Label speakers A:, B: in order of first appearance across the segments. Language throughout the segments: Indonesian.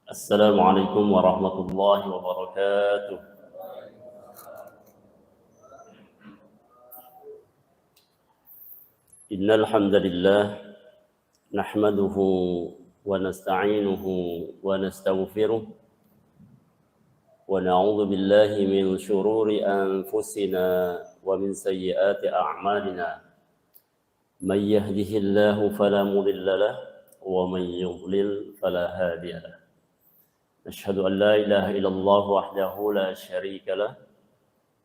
A: السلام عليكم ورحمة الله وبركاته. إن الحمد لله نحمده ونستعينه ونستغفره ونعوذ بالله من شرور أنفسنا ومن سيئات أعمالنا. من يهده الله فلا مضل له ومن يضلل فلا هادي له. نشهد أن لا إله إلا الله وحده لا شريك له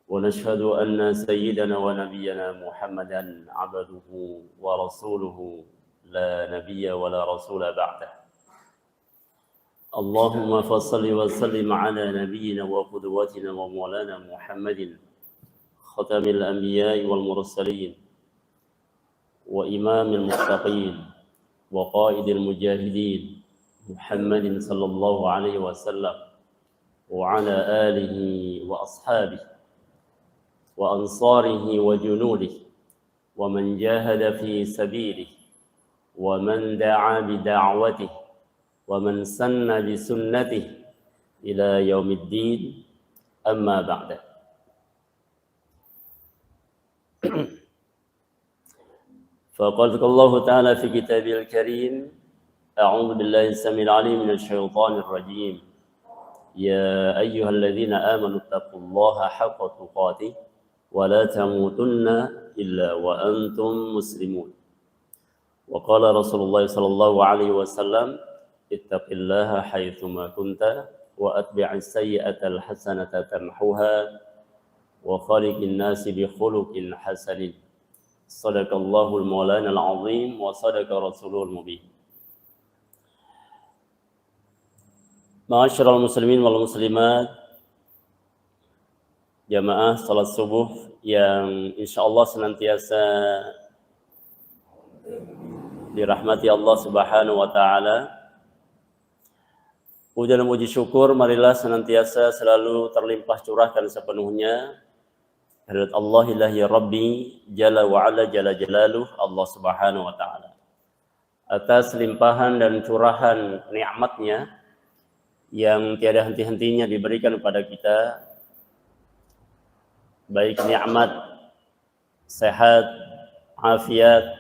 A: ونشهد أن سيدنا ونبينا محمدا عبده ورسوله لا نبي ولا رسول بعده. اللهم فصل وسلم على نبينا وقدوتنا ومولانا محمد ختم الأنبياء والمرسلين وإمام المتقين وقائد المجاهدين محمد صلى الله عليه وسلم وعلى آله وأصحابه وأنصاره وجنوده ومن جاهد في سبيله ومن دعا بدعوته ومن سن بسنته إلى يوم الدين. أما بعد. فقال الله تعالى في كتابه الكريم: أعوذ بالله السميع العليم من الشيطان الرجيم. يا أيها الذين آمنوا اتقوا الله حق تقاته ولا تموتن إلا وأنتم مسلمون. وقال رسول الله صلى الله عليه وسلم: اتق الله حيثما كنت وأتبع السيئة الحسنة تمحوها وخالق الناس بخلق حسن. صدق الله المولانا العظيم وصدق رسوله المبين. Ma'asyiral muslimin wal muslimat, jamaah salat subuh yang insyaallah senantiasa dirahmati Allah Subhanahu wa taala. Puja dan puji syukur marilah senantiasa selalu terlimpah curahkan sepenuhnya kehadirat Allah ilahi Rabbi Jalla wa Ala Jalla Jalaluh, Allah Subhanahu wa taala, atas limpahan dan curahan nikmatnya yang tiada henti-hentinya diberikan kepada kita, baik nikmat sehat, afiat,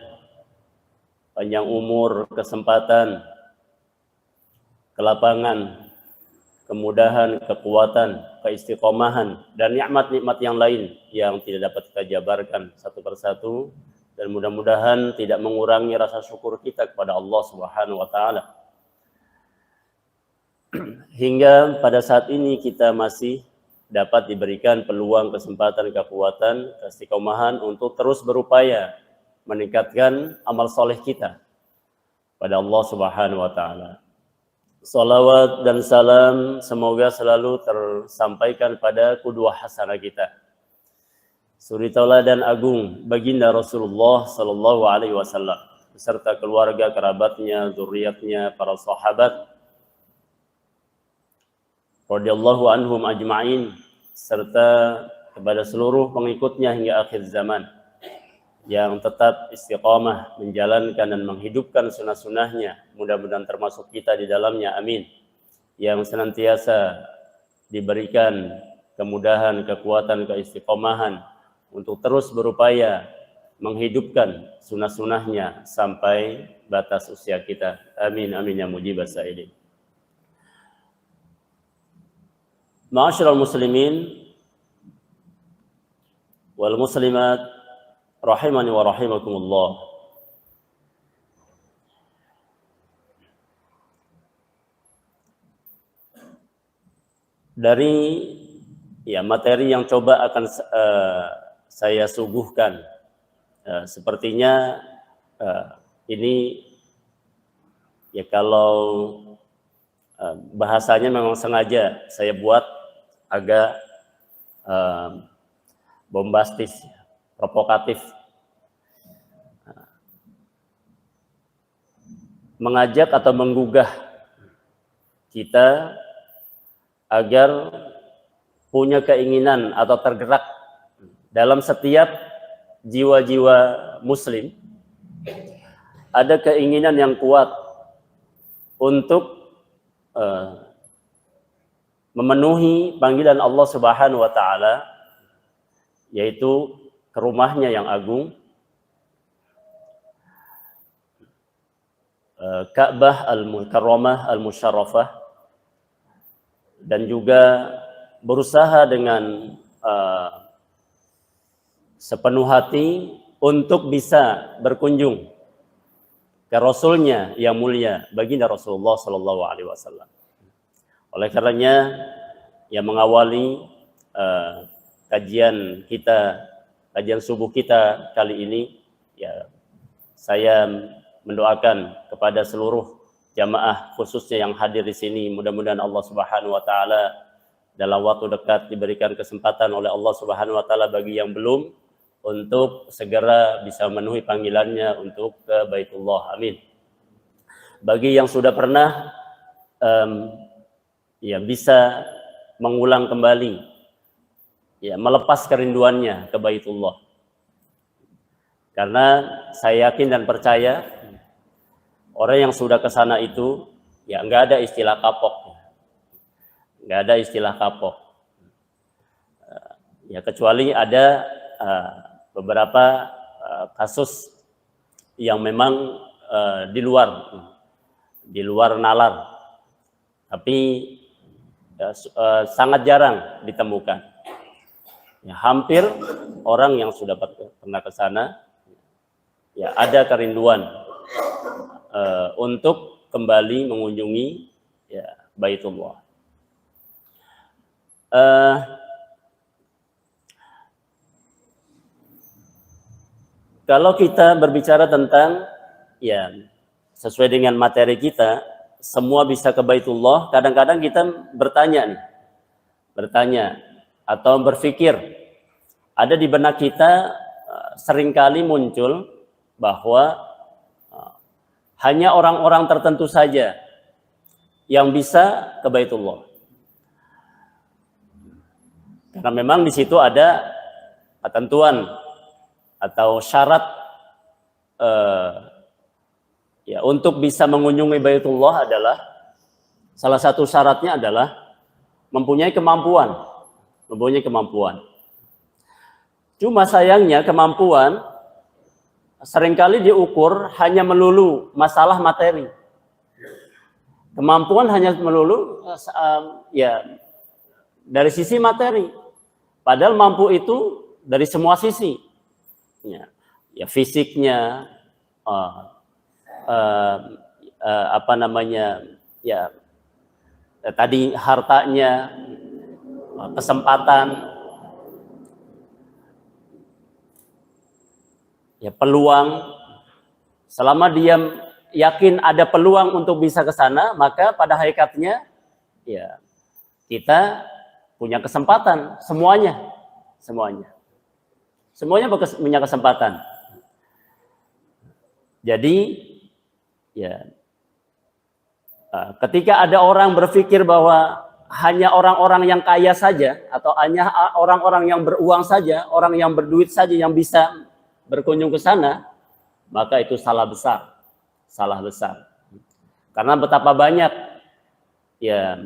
A: panjang umur, kesempatan, kelapangan, kemudahan, kekuatan, keistiqomahan, dan nikmat-nikmat yang lain yang tidak dapat kita jabarkan satu persatu, dan mudah-mudahan tidak mengurangi rasa syukur kita kepada Allah Subhanahu wa taala. Hingga pada saat ini kita masih dapat diberikan peluang, kesempatan, kekuatan, keistiqomahan untuk terus berupaya meningkatkan amal soleh kita pada Allah Subhanahu wa taala. Salawat dan salam semoga selalu tersampaikan pada qudwah hasanah kita, suri tauladan agung baginda Rasulullah sallallahu alaihi wasallam beserta keluarga, kerabatnya, zuriatnya, para sahabat radhiyallahu anhum ajma'in, serta kepada seluruh pengikutnya hingga akhir zaman yang tetap istiqamah menjalankan dan menghidupkan sunnah-sunnahnya. Mudah-mudahan termasuk kita di dalamnya, amin. Yang senantiasa diberikan kemudahan, kekuatan, keistiqomahan untuk terus berupaya menghidupkan sunnah-sunnahnya sampai batas usia kita, amin amin ya mujibas sa'ilin. Ma'asyiral muslimin wal muslimat rahimani wa rahimakumullah. Dari materi yang coba akan saya suguhkan, sepertinya ini kalau bahasanya memang sengaja saya buat agak bombastis, provokatif, mengajak atau menggugah kita agar punya keinginan atau tergerak dalam setiap jiwa-jiwa muslim, ada keinginan yang kuat untuk memenuhi panggilan Allah Subhanahu wa taala, yaitu ke rumahnya yang agung, Ka'bah al-Mukarramah al-Musyarrafah, dan juga berusaha dengan sepenuh hati untuk bisa berkunjung ke Rasulnya yang mulia, baginda Rasulullah Sallallahu Alaihi Wasallam. Oleh karenanya, yang mengawali kajian subuh kita kali ini, ya, saya mendoakan kepada seluruh jamaah khususnya yang hadir di sini, mudah-mudahan Allah Subhanahu wa taala dalam waktu dekat diberikan kesempatan oleh Allah Subhanahu wa taala bagi yang belum untuk segera bisa memenuhi panggilannya untuk ke Baitullah. Amin. Bagi yang sudah pernah ya bisa mengulang kembali, ya, melepas kerinduannya ke Baitullah. Karena saya yakin dan percaya orang yang sudah ke sana itu, ya, nggak ada istilah kapok. Nggak ada istilah kapok. Ya, kecuali ada beberapa kasus yang memang di luar nalar. Tapi sangat jarang ditemukan. Ya, hampir orang yang sudah pernah ke sana, ya, ada kerinduan untuk kembali mengunjungi, ya, Baitullah. Kalau kita berbicara tentang, ya, sesuai dengan materi kita, semua bisa ke Baitullah, kadang-kadang kita bertanya atau berpikir, ada di benak kita seringkali muncul bahwa hanya orang-orang tertentu saja yang bisa ke Baitullah. Karena memang di situ ada ketentuan atau syarat ya, untuk bisa mengunjungi Baitullah adalah, salah satu syaratnya adalah mempunyai kemampuan. Cuma sayangnya kemampuan seringkali diukur hanya melulu masalah materi. Kemampuan hanya melulu ya dari sisi materi. Padahal mampu itu dari semua sisi. Ya, fisiknya, ya, tadi hartanya, kesempatan, ya, peluang. Selama dia yakin ada peluang untuk bisa ke sana, maka pada hakikatnya, ya, kita punya kesempatan, semuanya punya kesempatan. Jadi, ya, ketika ada orang berpikir bahwa hanya orang-orang yang kaya saja atau hanya orang-orang yang beruang saja, orang yang berduit saja yang bisa berkunjung ke sana, maka itu salah besar. Karena betapa banyak, ya,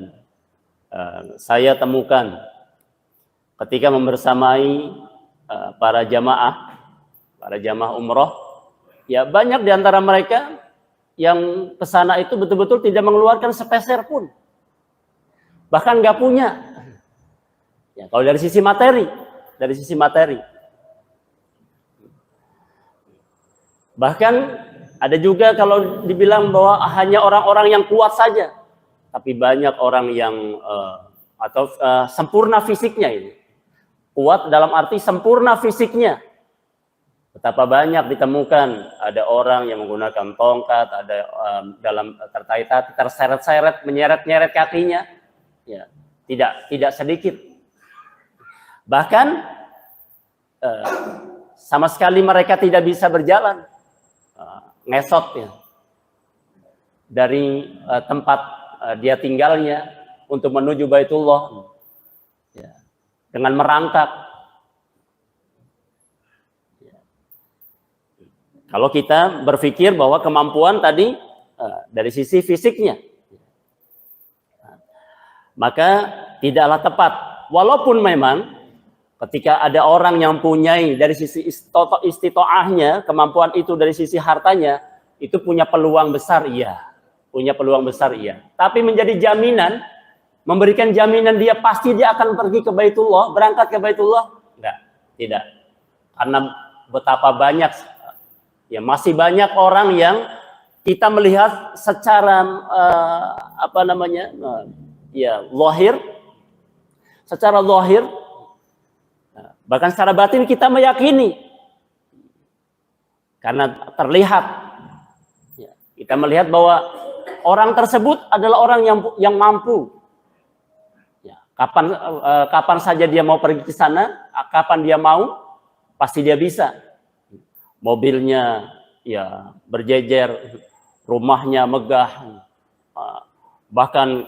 A: saya temukan ketika membersamai para jamaah umroh, ya, banyak di antara mereka yang ke sana itu betul-betul tidak mengeluarkan sepeser pun, bahkan nggak punya. Ya, kalau dari sisi materi, bahkan ada juga kalau dibilang bahwa hanya orang-orang yang kuat saja, tapi banyak orang yang sempurna fisiknya ini. Kuat dalam arti sempurna fisiknya. Betapa banyak ditemukan ada orang yang menggunakan tongkat, ada dalam terseret-seret, menyeret-nyeret kakinya. Ya, tidak sedikit. Bahkan sama sekali mereka tidak bisa berjalan. Ngesot, ya, dari tempat dia tinggalnya untuk menuju Baitullah, ya, dengan merangkak. Ya. Kalau kita berpikir bahwa kemampuan tadi dari sisi fisiknya, maka tidaklah tepat. Walaupun memang ketika ada orang yang punyai dari sisi istitoahnya, kemampuan itu dari sisi hartanya, itu punya peluang besar, iya. Punya peluang besar, iya. Tapi menjadi jaminan, memberikan jaminan dia pasti dia akan pergi ke Baitullah, berangkat ke Baitullah? Enggak, tidak. Karena betapa banyak, ya masih banyak orang yang kita melihat secara zahir, secara zahir, bahkan secara batin kita meyakini, karena terlihat, ya, kita melihat bahwa orang tersebut adalah orang yang mampu. Ya, kapan saja dia mau pergi ke sana, kapan dia mau, pasti dia bisa. Mobilnya ya berjejer, rumahnya megah, bahkan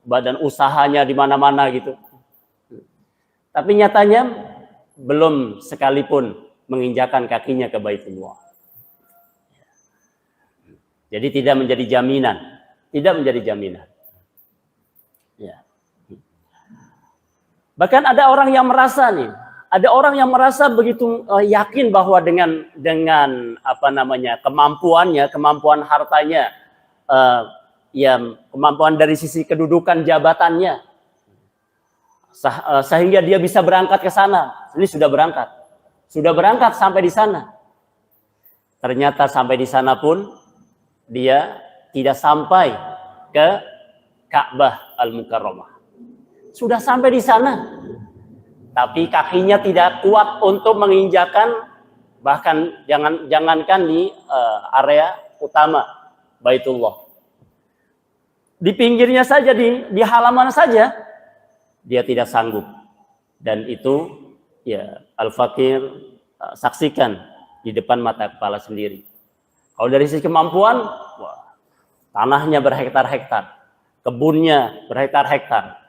A: badan usahanya di mana-mana gitu. Tapi nyatanya belum sekalipun menginjakan kakinya ke Baitullah. Jadi tidak menjadi jaminan, Ya. Bahkan ada orang yang merasa begitu yakin bahwa dengan kemampuan hartanya, kemampuan dari sisi kedudukan jabatannya, sehingga dia bisa berangkat ke sana. Ini sudah berangkat sampai di sana. Ternyata sampai di sana pun dia tidak sampai ke Ka'bah Al-Mukarramah. Sudah sampai di sana, tapi kakinya tidak kuat untuk menginjakan, bahkan jangankan di area utama Baitullah. Di pinggirnya saja, di halaman saja, dia tidak sanggup. Dan itu ya Al-Fakir saksikan di depan mata kepala sendiri. Kalau dari sisi kemampuan, tanahnya berhektar-hektar, kebunnya berhektar-hektar.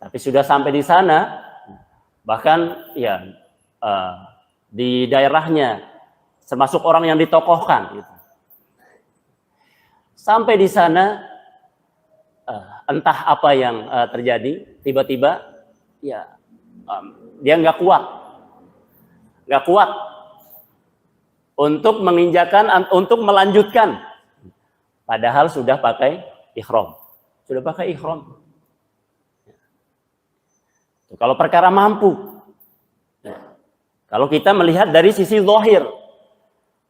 A: Tapi sudah sampai di sana, bahkan ya di daerahnya, termasuk orang yang ditokohkan. Gitu. Sampai di sana, entah apa yang terjadi, tiba-tiba ya dia nggak kuat untuk menginjakan, untuk melanjutkan, padahal sudah pakai ihram. Kalau perkara mampu, kalau kita melihat dari sisi zahir,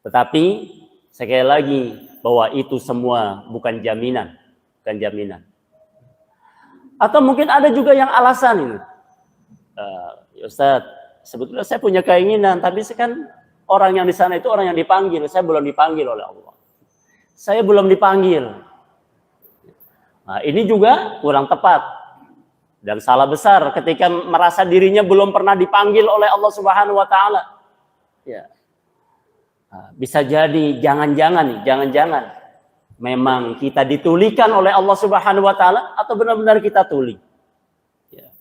A: tetapi sekali lagi bahwa itu semua bukan jaminan. Atau mungkin ada juga yang alasan ini, Ustaz, sebetulnya saya punya keinginan, tapi kan orang yang di sana itu orang yang dipanggil, saya belum dipanggil oleh Allah. Saya belum dipanggil. Nah, ini juga kurang tepat dan salah besar ketika merasa dirinya belum pernah dipanggil oleh Allah Subhanahu wa taala. Ya. Nah, bisa jadi jangan-jangan memang kita ditulikan oleh Allah Subhanahu wa taala atau benar-benar kita tuli. Ya.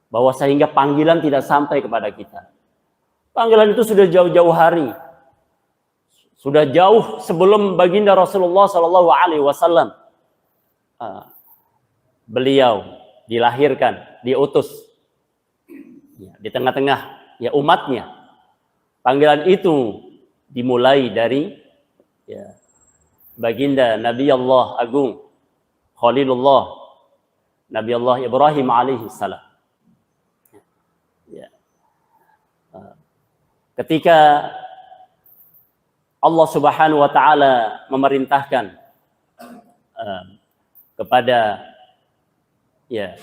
A: Bahwa sehingga panggilan tidak sampai kepada kita. Panggilan itu sudah jauh-jauh hari. Sudah jauh sebelum baginda Rasulullah sallallahu alaihi wasallam beliau dilahirkan, diutus ya, di tengah-tengah ya umatnya. Panggilan itu dimulai dari ya, baginda Nabi Allah Agung, Khalilullah, Nabi Allah Ibrahim alaihi salam. Ya. Ketika Allah Subhanahu wa taala memerintahkan kepada ya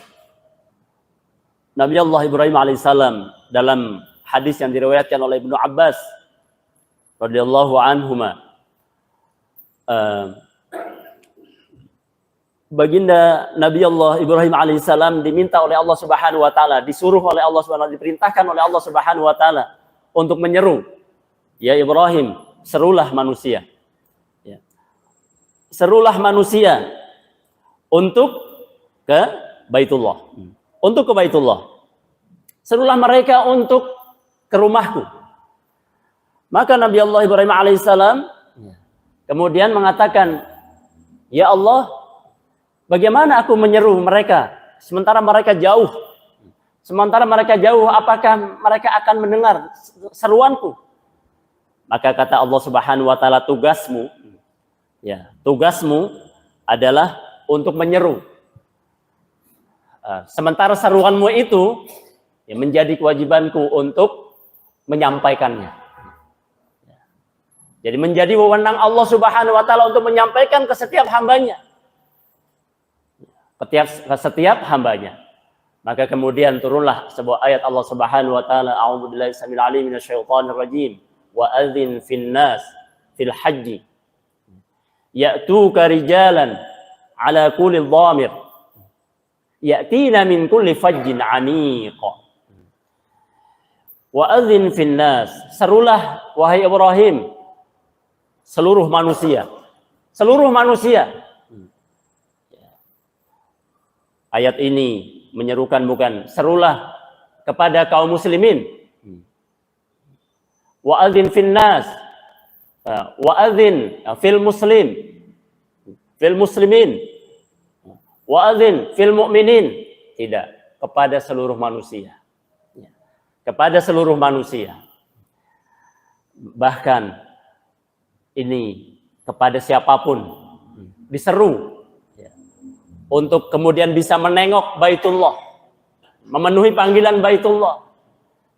A: Nabi Allah Ibrahim alaihissalam dalam hadis yang diriwayatkan oleh Ibnu Abbas radhiyallahu anhuma, baginda Nabi Allah Ibrahim alaihissalam diminta oleh Allah Subhanahu wa taala, disuruh oleh Allah Subhanahu wa taala, diperintahkan oleh Allah Subhanahu wa taala untuk menyeru, ya Ibrahim, serulah manusia. Ya. Serulah manusia untuk ke Baitullah. Untuk ke Baitullah. Serulah mereka untuk ke rumahku. Maka Nabi Allah Ibrahim alaihissalam kemudian mengatakan, Ya Allah, bagaimana aku menyeru mereka sementara mereka jauh? Sementara mereka jauh, apakah mereka akan mendengar seruanku? Maka kata Allah Subhanahu wa taala, tugasmu adalah untuk menyeru. Sementara seruanmu itu menjadi kewajibanku untuk menyampaikannya. Jadi menjadi wewenang Allah Subhanahu wa taala untuk menyampaikan ke setiap hambanya. Ke setiap hambanya. Maka kemudian turunlah sebuah ayat Allah Subhanahu wa taala, a'udzubillahi samil alim minasyaitonir rajim, wa adzin fin nas fil hajji ya'tuka rijalan ala kulli dhamir ya'tina min kulli fajjin 'amiq. Wa adzin fin nas, serulah wahai Ibrahim seluruh manusia. Seluruh manusia. Ayat ini menyerukan bukan, serulah kepada kaum muslimin. Wa adzin fin nas, wa adzin fil muslimin, wa adzin fil mu'minin. Tidak, kepada seluruh manusia. Kepada seluruh manusia. Bahkan ini kepada siapapun diseru untuk kemudian bisa menengok Baitullah, memenuhi panggilan Baitullah.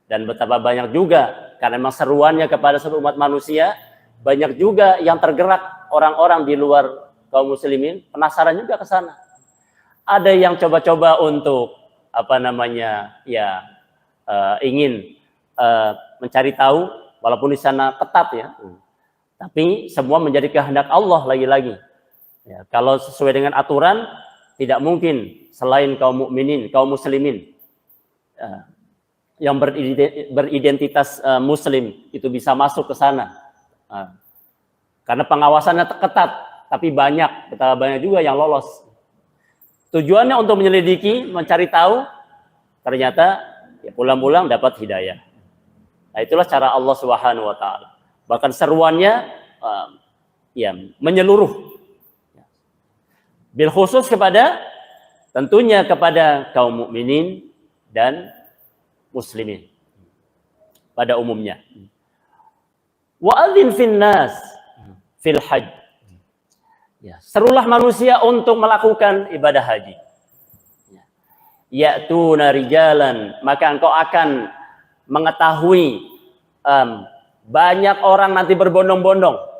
A: Dan betapa banyak juga, karena memang seruannya kepada seluruh umat manusia, banyak juga yang tergerak orang-orang di luar kaum muslimin, penasaran juga ke sana. Ada yang coba-coba untuk ingin mencari tahu, walaupun di sana ketat ya, tapi semua menjadi kehendak Allah lagi-lagi. Ya, kalau sesuai dengan aturan, tidak mungkin selain kaum mukminin, kaum muslimin yang beridentitas muslim itu bisa masuk ke sana. Karena pengawasannya ketat, tapi betapa banyak juga yang lolos. Tujuannya untuk menyelidiki, mencari tahu, ternyata ya pulang-pulang dapat hidayah. Nah, itulah cara Allah Subhanahu wa taala. Bahkan seruannya menyeluruh. Bil khusus tentunya kepada kaum mukminin dan muslimin pada umumnya. Wa adzin fin nas fil hajj. Ya, serulah manusia untuk melakukan ibadah haji. Ya'tuna rijalan, maka engkau akan mengetahui banyak orang nanti berbondong-bondong.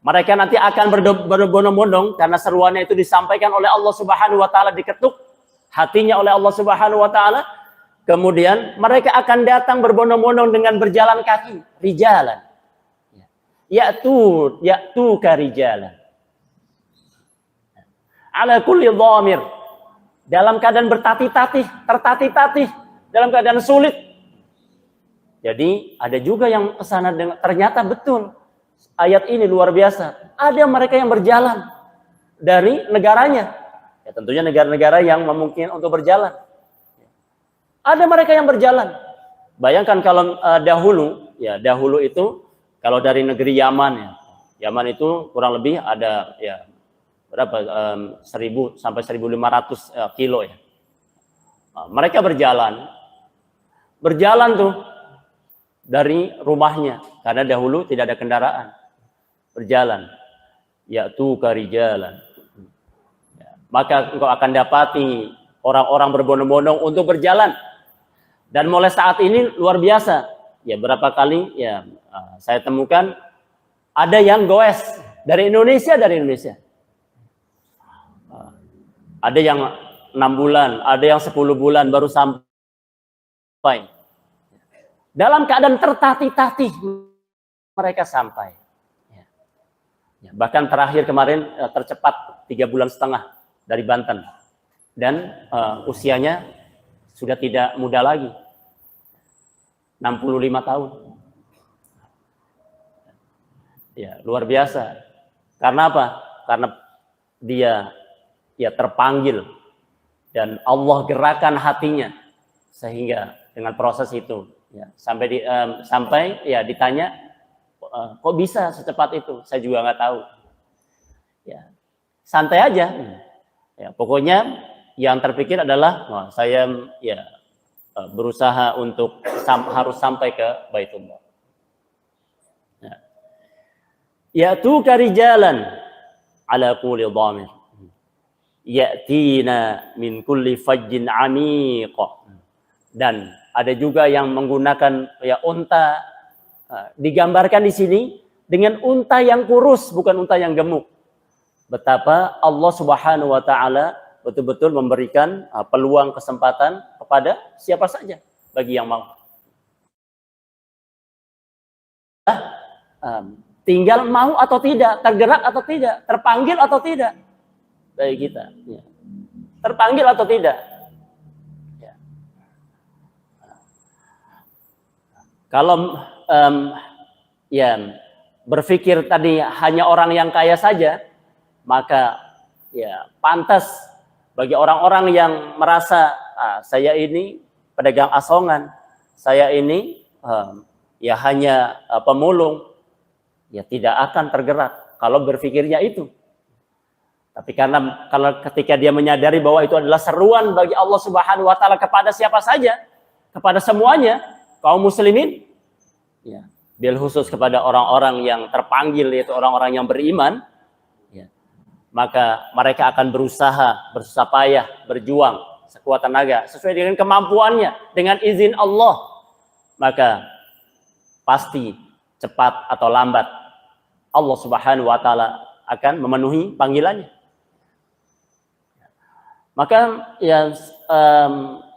A: Mereka nanti akan berbondong-bondong karena seruannya itu disampaikan oleh Allah Subhanahu wa taala, diketuk hatinya oleh Allah Subhanahu wa taala. Kemudian mereka akan datang berbondong-bondong dengan berjalan kaki, rijalan. Ya'tu ka rijalan. Ala kulli dhamir. Dalam keadaan tertatih-tatih, dalam keadaan sulit. Jadi ada juga yang kesana dengan ternyata betul. Ayat ini luar biasa. Ada mereka yang berjalan dari negaranya. Ya, tentunya negara-negara yang memungkinkan untuk berjalan. Ada mereka yang berjalan. Bayangkan kalau dahulu itu kalau dari negeri Yaman ya. Yaman itu kurang lebih ada ya berapa 1000 sampai 1500 kilo ya. Mereka berjalan tuh dari rumahnya karena dahulu tidak ada kendaraan. Berjalan, ya'tu ka rijalan. Maka engkau akan dapati orang-orang berbondong-bondong untuk berjalan. Dan mulai saat ini luar biasa. Ya berapa kali ya saya temukan ada yang goes dari Indonesia. Ada yang 6 bulan, ada yang 10 bulan baru sampai. Dalam keadaan tertatih-tatih mereka sampai. Bahkan terakhir kemarin tercepat 3,5 bulan dari Banten. Dan usianya sudah tidak muda lagi. 65 tahun. Ya, luar biasa. Karena apa? Karena dia terpanggil dan Allah gerakan hatinya sehingga dengan proses itu sampai ditanya kok bisa secepat itu? Saya juga nggak tahu. Ya. santai aja. Ya, pokoknya yang terpikir adalah saya ya berusaha untuk harus sampai ke Baitullah. Ya tu karijalan ala kulli dhamir. Ya'tina min kulli fajjin amiq. Dan ada juga yang menggunakan ya unta, digambarkan di sini dengan unta yang kurus, bukan unta yang gemuk. Betapa Allah Subhanahu wa taala betul-betul memberikan peluang kesempatan kepada siapa saja bagi yang mau. Tinggal mau atau tidak, tergerak atau tidak, terpanggil atau tidak bagi kita. Ya. Terpanggil atau tidak. Ya. Kalau ya berpikir tadi hanya orang yang kaya saja, maka ya pantas bagi orang-orang yang merasa saya ini pedagang asongan, saya ini ya hanya pemulung, ya tidak akan tergerak kalau berpikirnya itu. Tapi karena kalau ketika dia menyadari bahwa itu adalah seruan bagi Allah Subhanahu wa taala kepada siapa saja, kepada semuanya, kaum muslimin, ya, bil khusus kepada orang-orang yang terpanggil, yaitu orang-orang yang beriman, ya, maka mereka akan berusaha, bersusah payah, berjuang sekuat tenaga sesuai dengan kemampuannya, dengan izin Allah. Maka pasti cepat atau lambat Allah Subhanahu wa taala akan memenuhi panggilannya. Maka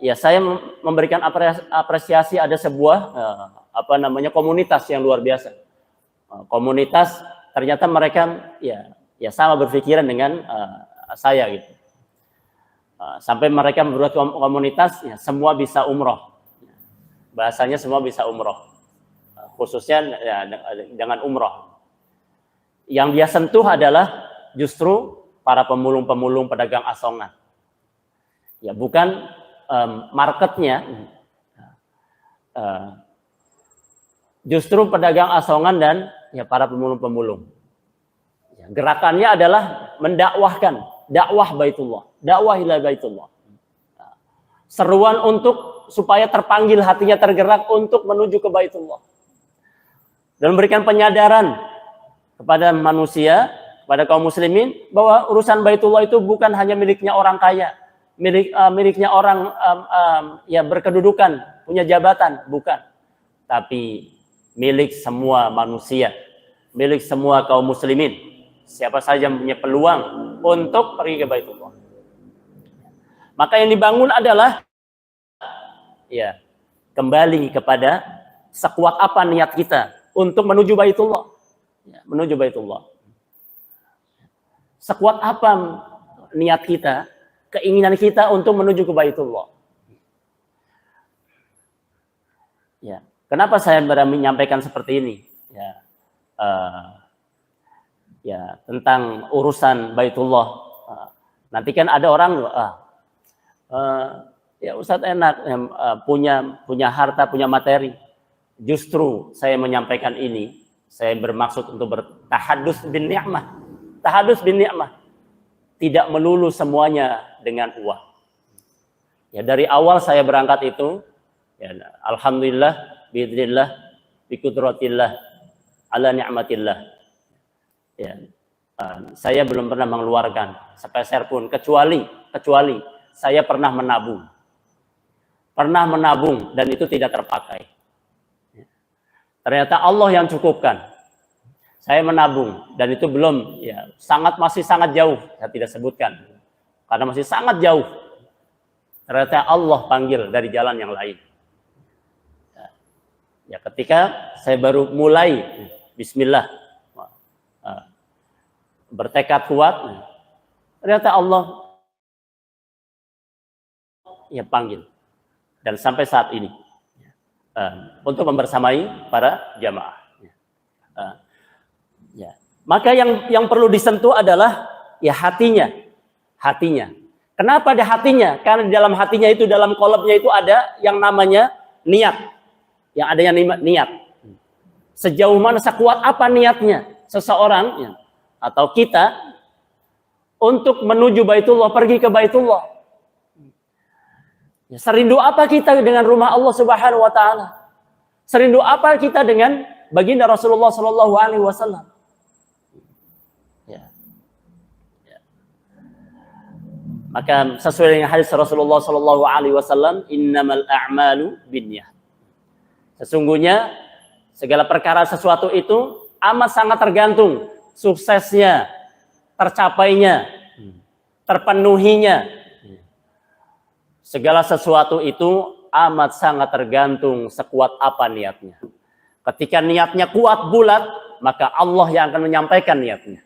A: ya saya memberikan apresiasi ada sebuah komunitas yang luar biasa. Komunitas ternyata mereka ya sama berpikiran dengan saya gitu. Sampai mereka membuat komunitas ya, semua bisa umroh. Bahasanya semua bisa umroh. Khususnya ya, dengan umroh. Yang dia sentuh adalah justru para pemulung-pemulung pedagang asongan. Ya, bukan marketnya, justru pedagang asongan dan ya para pemulung-pemulung. Ya, gerakannya adalah mendakwahkan, dakwah Baitullah, dakwah ila Baitullah. Seruan untuk supaya terpanggil, hatinya tergerak untuk menuju ke Baitullah. Dan memberikan penyadaran kepada manusia, kepada kaum muslimin, bahwa urusan Baitullah itu bukan hanya miliknya orang kaya, miliknya orang ya berkedudukan, punya jabatan, bukan. Tapi milik semua manusia, milik semua kaum muslimin. Siapa saja punya peluang untuk pergi ke Baitullah. Maka yang dibangun adalah ya kembali kepada sekuat apa niat kita untuk menuju Baitullah. Ya, menuju Baitullah. Sekuat apa niat kita, keinginan kita untuk menuju ke Baitullah. Ya, kenapa saya menyampaikan seperti ini? Ya, tentang urusan Baitullah. Nanti kan ada orang, ya Ustadz enak, punya harta, punya materi. Justru saya menyampaikan ini, saya bermaksud untuk bertahadus bin ni'mah. Tahadus bin ni'mah. Tidak melulu semuanya dengan uang. Ya, dari awal saya berangkat itu, ya, alhamdulillah, biidznillah, biqudratillah, ala ni'matillah. Ya, saya belum pernah mengeluarkan sepeser pun, kecuali saya pernah menabung. Pernah menabung dan itu tidak terpakai. Ternyata Allah yang cukupkan. Saya menabung dan itu belum, ya masih sangat jauh, saya tidak sebutkan karena masih sangat jauh. Ternyata Allah panggil dari jalan yang lain. Ya, ketika saya baru mulai Bismillah, bertekad kuat, ternyata Allah ya panggil dan sampai saat ini untuk membersamai para jamaah. Ya. Maka yang perlu disentuh adalah ya hatinya. Kenapa ada hatinya? Karena di dalam hatinya itu, dalam kolomnya itu ada yang namanya niat. Yang ada yang niat. Sejauh mana, sekuat apa niatnya seseorang ya, atau kita untuk menuju Baitullah, pergi ke Baitullah. Ya, serindu apa kita dengan rumah Allah Subhanahu wa taala? Serindu apa kita dengan baginda Rasulullah sallallahu alaihi wasallam? Ya. Ya. Maka sesuai dengan hadis Rasulullah sallallahu alaihi wasallam, innamal a'malu binniyat. Sesungguhnya segala perkara sesuatu itu amat sangat tergantung suksesnya, tercapainya, terpenuhinya. Segala sesuatu itu amat sangat tergantung sekuat apa niatnya. Ketika niatnya kuat bulat, maka Allah yang akan menyampaikan niatnya.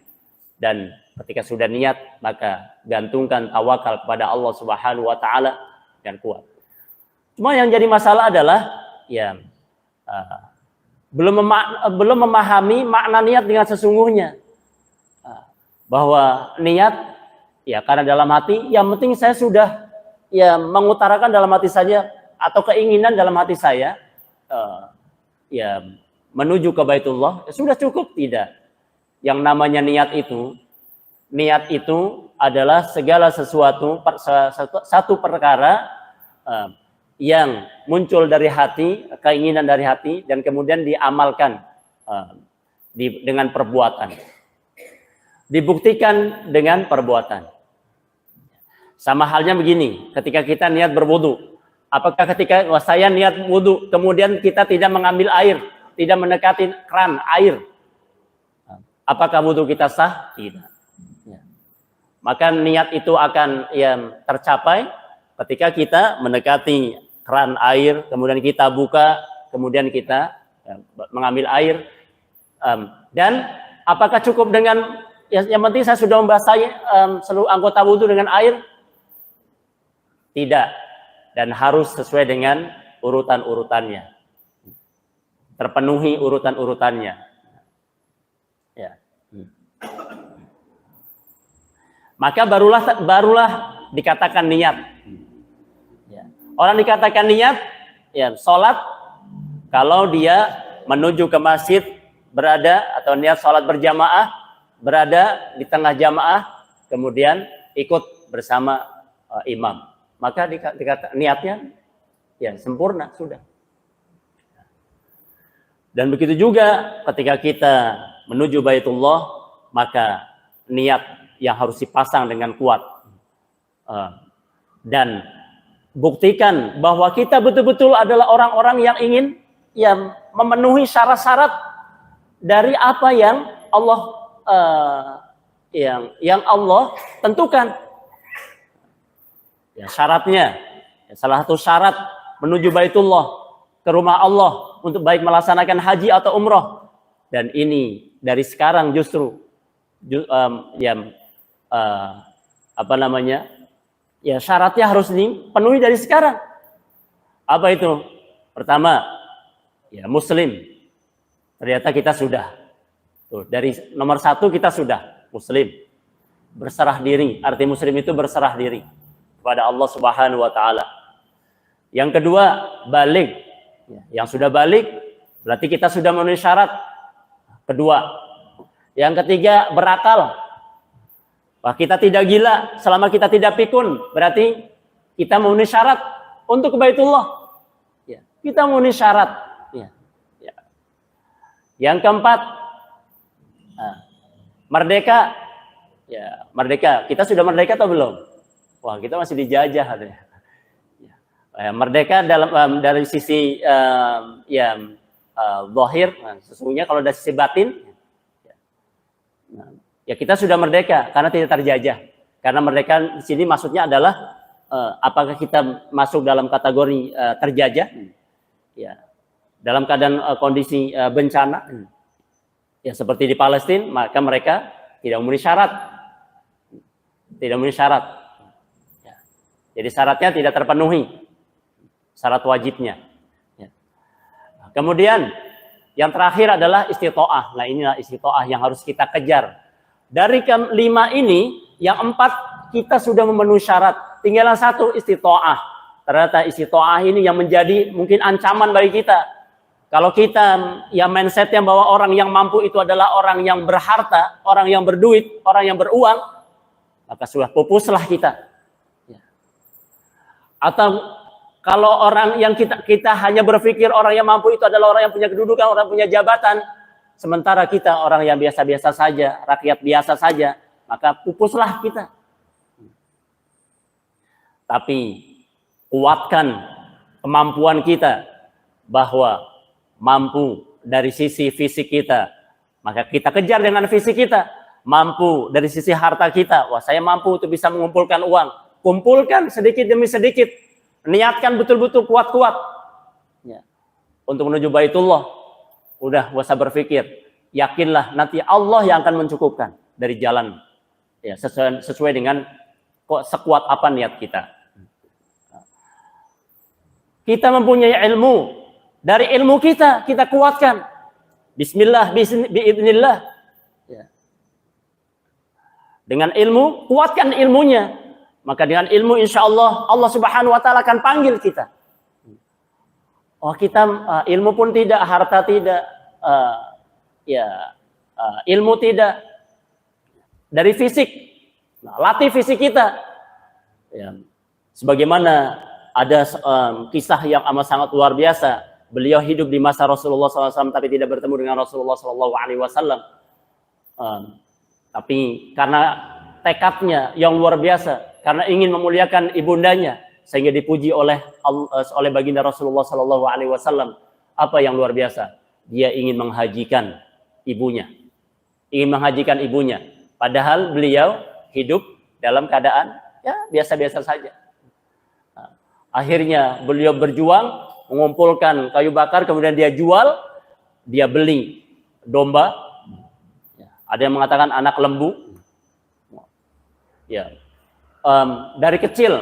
A: Dan ketika sudah niat, maka gantungkan tawakal kepada Allah Subhanahu wa taala dan kuat. Cuma yang jadi masalah adalah ya belum memahami makna niat dengan sesungguhnya. Bahwa niat ya karena dalam hati, yang penting saya sudah ya mengutarakan dalam hati saja atau keinginan dalam hati saya ya menuju ke Baitullah, ya sudah cukup. Tidak. Yang namanya niat itu adalah segala sesuatu, satu perkara yang muncul dari hati, keinginan dari hati, dan kemudian diamalkan dengan perbuatan. Dibuktikan dengan perbuatan. Sama halnya begini, ketika kita niat berwudu. Apakah ketika saya niat wudu, kemudian kita tidak mengambil air, tidak mendekati keran air, apakah wudu kita sah? Tidak. Ya. Maka niat itu akan tercapai ketika kita mendekati keran air, kemudian kita buka, kemudian kita mengambil air. Dan apakah cukup dengan yang penting saya sudah membasahi seluruh anggota wudu dengan air? Tidak. Dan harus sesuai dengan urutan-urutannya. Terpenuhi urutan-urutannya. Ya. Maka barulah dikatakan niat. Ya. Orang dikatakan niat, ya, sholat kalau dia menuju ke masjid berada atau niat sholat berjamaah, berada di tengah jamaah, kemudian ikut bersama imam. Maka dikata niatnya ya sempurna sudah. Dan begitu juga ketika kita menuju Baitullah, maka niat yang harus dipasang dengan kuat. Dan buktikan bahwa kita betul-betul adalah orang-orang yang ingin memenuhi syarat-syarat dari apa yang Allah yang Allah tentukan. Ya, syaratnya, salah satu syarat menuju Baitullah, ke rumah Allah untuk baik melaksanakan haji atau umroh. Dan ini dari sekarang justru syaratnya harus dipenuhi dari sekarang. Apa itu? Pertama, ya Muslim. Ternyata kita sudah. Tuh, dari nomor 1 kita sudah Muslim. Berserah diri. Arti Muslim itu berserah diri kepada Allah Subhanahu wa taala. Yang kedua, baligh. Yang sudah baligh berarti kita sudah memenuhi syarat kedua. Yang ketiga, berakal. Wah, kita tidak gila selama kita tidak pikun, berarti kita memenuhi syarat untuk ke Baitullah. Ya, kita memenuhi syarat. Ya. Ya. Yang keempat, merdeka. Ya, merdeka. Kita sudah merdeka atau belum? Wah, kita masih dijajah katanya. Merdeka dari sisi zahir, sesungguhnya kalau dari sisi batin, ya kita sudah merdeka karena tidak terjajah. Karena merdeka di sini maksudnya adalah apakah kita masuk dalam kategori terjajah, ya, dalam keadaan kondisi bencana, ya seperti di Palestina, maka mereka tidak memenuhi syarat, Jadi syaratnya tidak terpenuhi, syarat wajibnya. Ya. Kemudian yang terakhir adalah istitoah. Nah, inilah istitoah yang harus kita kejar. Dari 5 ini, yang 4 kita sudah memenuhi syarat. Tinggal 1 istitoah. Ternyata istitoah ini yang menjadi mungkin ancaman bagi kita. Kalau kita mindsetnya bahwa orang yang mampu itu adalah orang yang berharta, orang yang berduit, orang yang beruang, maka sudah pupuslah kita. Ya. Atau kalau orang yang kita hanya berpikir orang yang mampu itu adalah orang yang punya kedudukan, orang yang punya jabatan, sementara kita orang yang biasa-biasa saja, rakyat biasa saja, maka pupuslah kita. Tapi kuatkan kemampuan kita bahwa mampu dari sisi fisik kita, maka kita kejar dengan fisik kita. Mampu dari sisi harta kita, wah saya mampu untuk bisa mengumpulkan uang, kumpulkan sedikit demi sedikit. Niatkan betul-betul kuat-kuat ya, untuk menuju Baitullah. Udah gak usah berpikir, yakinlah nanti Allah yang akan mencukupkan dari jalan ya, sesuai dengan sekuat apa niat kita. Kita mempunyai ilmu, dari ilmu kita kuatkan. Bismillah, biiznillah ya. Dengan ilmu, kuatkan ilmunya. Maka dengan ilmu insya Allah, Allah subhanahu wa ta'ala akan panggil kita. Oh kita ilmu pun tidak, harta tidak, ilmu tidak. Dari fisik, latih fisik kita. Ya. Sebagaimana ada kisah yang amat sangat luar biasa. Beliau hidup di masa Rasulullah SAW, tapi tidak bertemu dengan Rasulullah SAW. Tapi karena tekadnya yang luar biasa, karena ingin memuliakan ibundanya, sehingga dipuji oleh baginda Rasulullah SAW. Apa yang luar biasa? Dia ingin menghajikan ibunya. Padahal beliau hidup dalam keadaan ya biasa-biasa saja. Akhirnya beliau berjuang, mengumpulkan kayu bakar, kemudian dia jual, dia beli domba. Ada yang mengatakan anak lembu. Ya. Dari kecil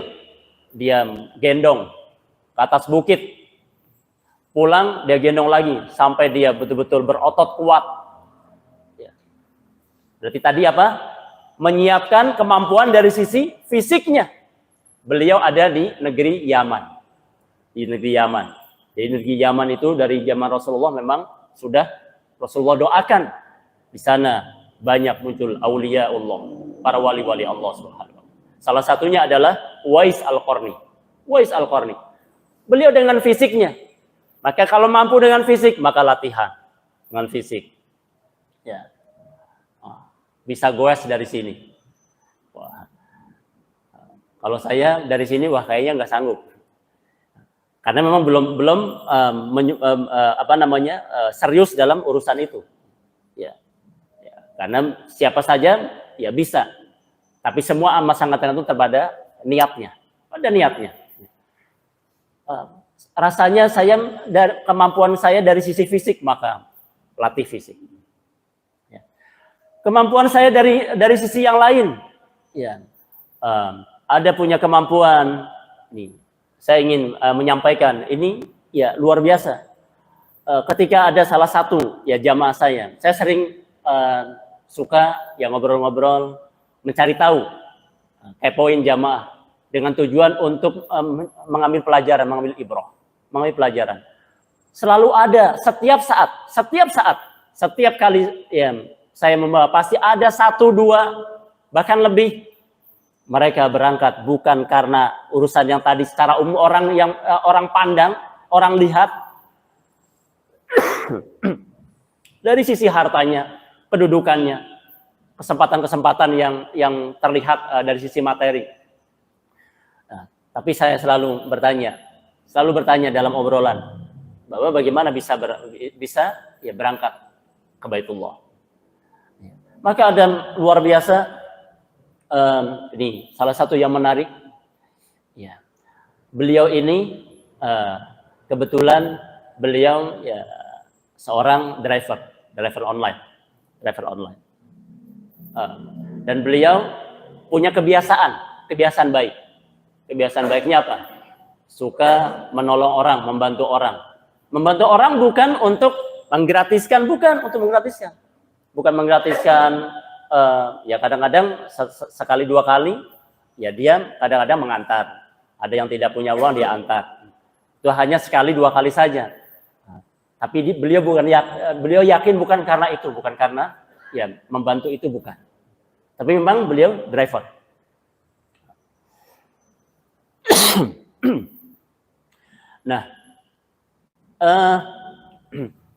A: dia gendong ke atas bukit, pulang dia gendong lagi sampai dia betul-betul berotot kuat. Ya. Berarti tadi apa? Menyiapkan kemampuan dari sisi fisiknya. Beliau ada di negeri Yaman. Di negeri Yaman. Di negeri Yaman itu dari zaman Rasulullah memang sudah Rasulullah doakan. Di sana banyak muncul aulia Allah, para wali-wali Allah Subhanahu. Salah satunya adalah Uwais Al-Qarni. Uwais Al-Qarni. Beliau dengan fisiknya. Maka kalau mampu dengan fisik, maka latihan dengan fisik. Ya. Bisa goes dari sini. Wah. Kalau saya dari sini, wah kayaknya nggak sanggup. Karena memang belum serius dalam urusan itu. Ya. Ya. Karena siapa saja ya bisa. Tapi semua amat sangat tergantung kepada niatnya. Pada niatnya. Rasanya kemampuan saya dari sisi fisik, maka latih fisik. Ya. Kemampuan saya dari sisi yang lain. Ya. Ada punya kemampuan. Nih, saya ingin menyampaikan ini ya luar biasa. Ketika ada salah satu ya jamaah saya sering suka ya ngobrol-ngobrol, mencari tahu, kepoin jamaah dengan tujuan untuk mengambil pelajaran, mengambil ibrah, mengambil pelajaran. Selalu ada setiap kali ya, saya membawa pasti ada 1, 2 bahkan lebih. Mereka berangkat bukan karena urusan yang tadi secara umum orang pandang, orang lihat dari sisi hartanya, kedudukannya, kesempatan-kesempatan yang terlihat dari sisi materi. Nah, tapi saya selalu bertanya dalam obrolan, bahwa bagaimana bisa ya berangkat ke Baitullah. Maka ada luar biasa. Ini salah satu yang menarik. Ya, beliau ini kebetulan beliau ya seorang driver online. Dan beliau punya kebiasaan baik. Kebiasaan baiknya apa? Suka menolong orang, membantu orang. Membantu orang bukan untuk menggratiskan, bukan menggratiskan. Ya kadang-kadang sekali 2 kali, ya dia kadang-kadang mengantar. Ada yang tidak punya uang dia antar. Itu hanya sekali 2 kali saja. Tapi beliau yakin bukan karena itu, bukan karena ya membantu itu bukan. Tapi memang beliau driver. Nah,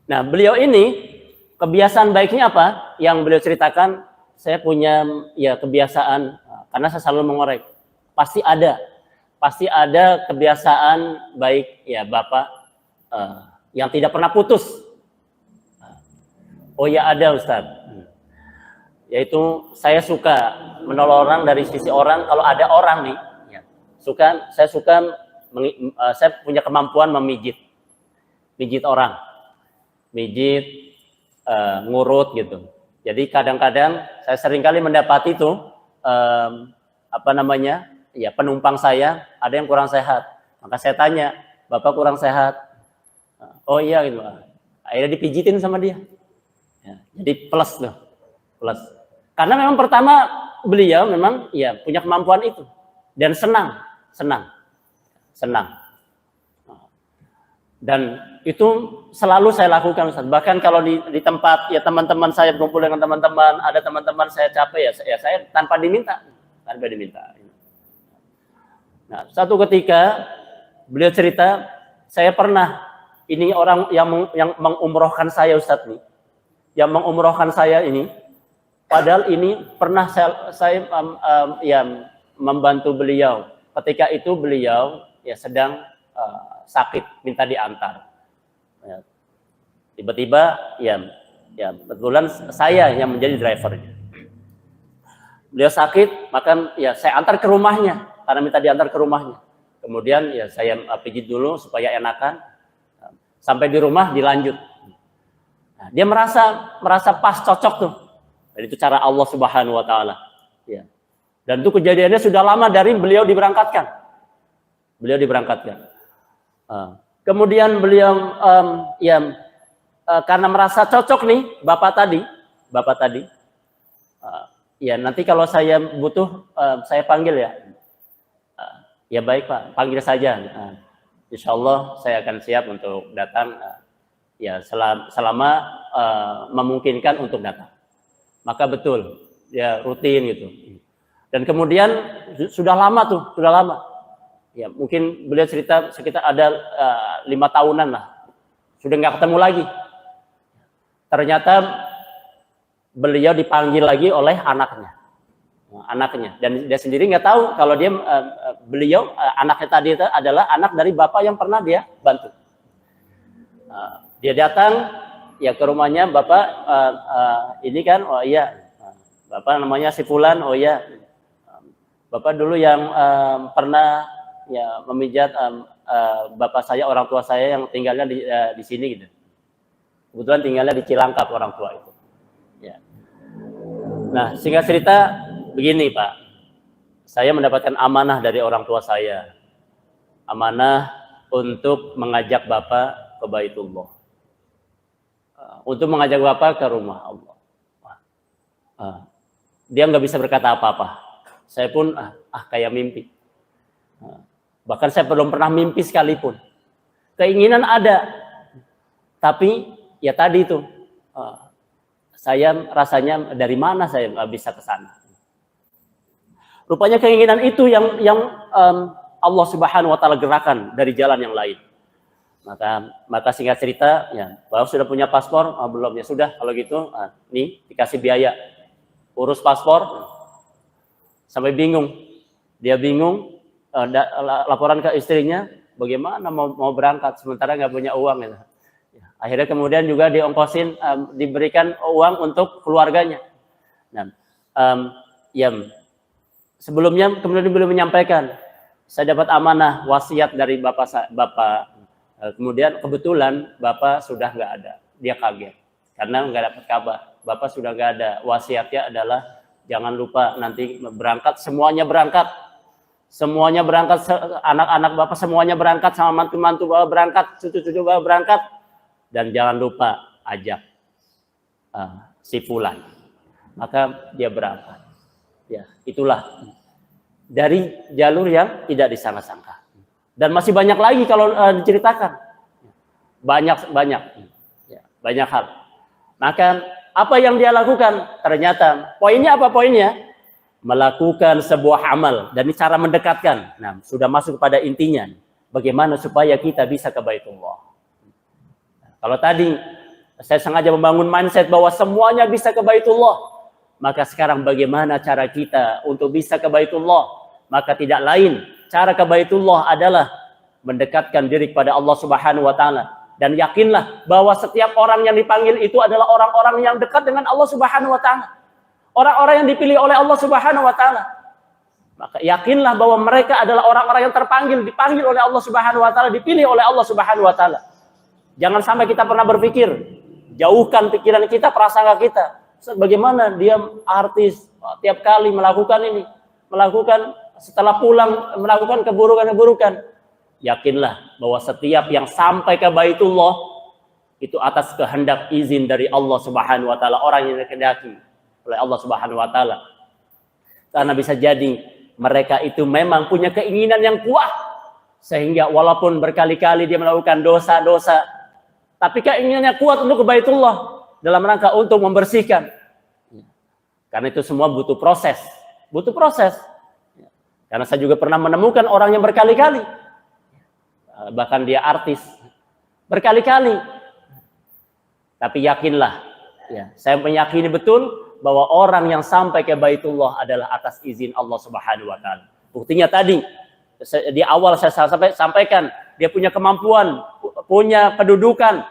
A: nah beliau ini kebiasaan baiknya apa? Yang beliau ceritakan, saya punya ya kebiasaan karena saya selalu mengorek. Pasti ada kebiasaan baik ya Bapak yang tidak pernah putus. Oh ya ada Ustaz. Yaitu saya suka menolong orang dari sisi orang. Kalau ada orang nih, saya punya kemampuan memijit orang, ngurut gitu. Jadi kadang-kadang saya seringkali mendapati itu penumpang saya ada yang kurang sehat, maka saya tanya, Bapak kurang sehat? Oh iya gitu. Akhirnya dipijitin sama dia. Ya, jadi plus. Karena memang pertama beliau memang ya punya kemampuan itu dan senang. Dan itu selalu saya lakukan Ustaz. Bahkan kalau di tempat ya teman-teman saya berkumpul dengan teman-teman, ada teman-teman saya capek ya saya tanpa diminta. Nah, satu ketika beliau cerita, saya pernah ini orang yang mengumrohkan saya Ustaz nih. Yang mengumrohkan saya ini, padahal ini pernah saya membantu beliau. Ketika itu beliau ya sedang sakit, minta diantar. Ya. Tiba-tiba ya kebetulan saya yang menjadi drivernya. Beliau sakit, maka ya saya antar ke rumahnya karena minta diantar ke rumahnya. Kemudian ya saya pijit dulu supaya enakan. Sampai di rumah dilanjut. Nah, dia merasa pas, cocok tuh. Dan itu cara Allah Subhanahu wa taala. Ya. Dan itu kejadiannya sudah lama dari beliau diberangkatkan. Kemudian beliau karena merasa cocok nih bapak tadi, ya nanti kalau saya butuh saya panggil ya. Ya baik Pak, panggil saja. Insya Allah saya akan siap untuk datang ya selama memungkinkan untuk datang. Maka betul ya rutin gitu. Dan kemudian sudah lama. Ya mungkin beliau cerita sekitar ada 5 tahunan lah. Sudah nggak ketemu lagi. Ternyata beliau dipanggil lagi oleh anaknya. Dan dia sendiri nggak tahu kalau beliau anaknya tadi itu adalah anak dari bapak yang pernah dia bantu. Dia datang ya ke rumahnya, bapak ini kan, oh iya bapak namanya si Fulan, oh iya bapak dulu yang pernah ya memijat bapak saya, orang tua saya yang tinggalnya di sini gitu. Kebetulan tinggalnya di Cilangkap orang tua itu. Ya. Nah singkat cerita begini Pak, saya mendapatkan amanah dari orang tua saya, amanah untuk mengajak Bapak ke Baitullah, untuk mengajak Bapak ke rumah Allah. Dia nggak bisa berkata apa-apa, saya pun kayak mimpi, bahkan saya belum pernah mimpi sekalipun. Keinginan ada, tapi ya tadi itu, saya rasanya dari mana saya bisa ke sana. Rupanya keinginan itu yang Allah Subhanahu wa taala gerakan dari jalan yang lain. Maka singkat cerita ya, bahwa sudah punya paspor, belum ya sudah kalau gitu nih dikasih biaya urus paspor. Sampai bingung. Dia bingung laporan ke istrinya bagaimana mau berangkat sementara nggak punya uang gitu. Akhirnya kemudian juga diongkosin, diberikan uang untuk keluarganya. Nah, sebelumnya kemudian beliau menyampaikan, saya dapat amanah wasiat dari bapak. Kemudian kebetulan bapak sudah nggak ada, dia kaget karena nggak dapat kabar. Bapak sudah nggak ada. Wasiatnya adalah jangan lupa nanti berangkat, semuanya berangkat, anak-anak bapak semuanya berangkat, sama mantu-mantu bapak berangkat, cucu-cucu bapak berangkat, dan jangan lupa ajak si Fulan. Maka dia berangkat. Ya, itulah dari jalur yang tidak disangka-sangka. Dan masih banyak lagi kalau diceritakan. Banyak hal. Maka apa yang dia lakukan? Ternyata poinnya apa poinnya? melakukan sebuah amal, dan ini cara mendekatkan. Nah, sudah masuk pada intinya. Bagaimana supaya kita bisa ke Baitullah. Kalau tadi saya sengaja membangun mindset bahwa semuanya bisa ke Baitullah, maka sekarang bagaimana cara kita untuk bisa ke Baitullah? Maka tidak lain, cara ke Baitullah adalah mendekatkan diri kepada Allah Subhanahu wa taala, dan yakinlah bahwa setiap orang yang dipanggil itu adalah orang-orang yang dekat dengan Allah Subhanahu wa taala. Orang-orang yang dipilih oleh Allah Subhanahu wa taala. Maka yakinlah bahwa mereka adalah orang-orang yang terpanggil, dipanggil oleh Allah Subhanahu wa taala, dipilih oleh Allah Subhanahu wa taala. Jangan sampai kita pernah berpikir, jauhkan pikiran kita, prasangka kita. Bagaimana dia artis tiap kali melakukan ini, melakukan setelah pulang melakukan keburukan-keburukan. Yakinlah bahwa setiap yang sampai ke Baitullah itu atas kehendak izin dari Allah Subhanahu wa taala, orang yang dikehendaki oleh Allah Subhanahu wa taala. Karena bisa jadi mereka itu memang punya keinginan yang kuat, sehingga walaupun berkali-kali dia melakukan dosa-dosa, tapi keinginannya kuat untuk ke Baitullah dalam rangka untuk membersihkan. Karena itu semua butuh proses. Butuh proses. Karena saya juga pernah menemukan orang yang berkali-kali, bahkan dia artis, berkali-kali. Tapi yakinlah, ya, saya meyakini betul bahwa orang yang sampai ke Baitullah adalah atas izin Allah Subhanahu wa taala. Buktinya tadi di awal saya sampaikan, dia punya kemampuan, punya kedudukan,